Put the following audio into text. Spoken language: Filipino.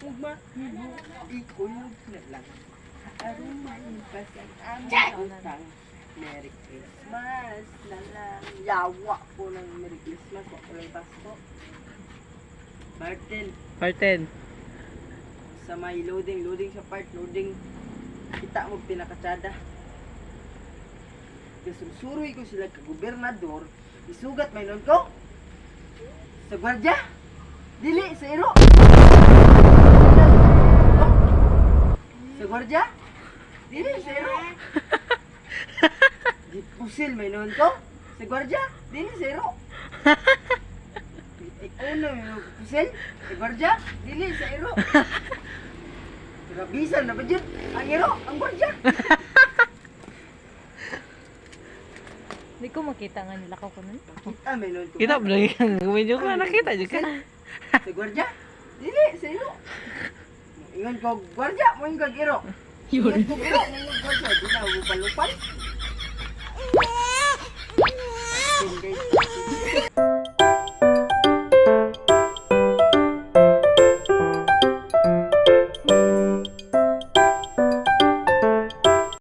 Ugma, ikuyog na lang. Arumain pa sa aming utang. Merry Christmas na lang. Yawa po ng Merry Christmas. Wak po lang Pasko. Martin, Martin. sa may loading sa part, loading. Kita mo pinakatsada. Kasusuroy ko sila ka gobernador. Isugat may nun ko. Sa gwardya. Dili, sa iro. Sa gwardya. Dili, sa iro. Di pusil may nun ko. Sa gwardya. Dili, sa iro. Una may pusil. Sa gwardya. Dili, sa iro. Grabisan na ba dyan? Ang iro, ang gwardya. Hindi ko makita nga nila ko nun. Kita may nun ko. Kita ba lang medyo ka nakita juga. Sa gwardya? Dili, sa iro. Ingon ko, gwardya, mo yung iro. Ingon ko, iro, mo yung gwardya. Di na, upal-upal.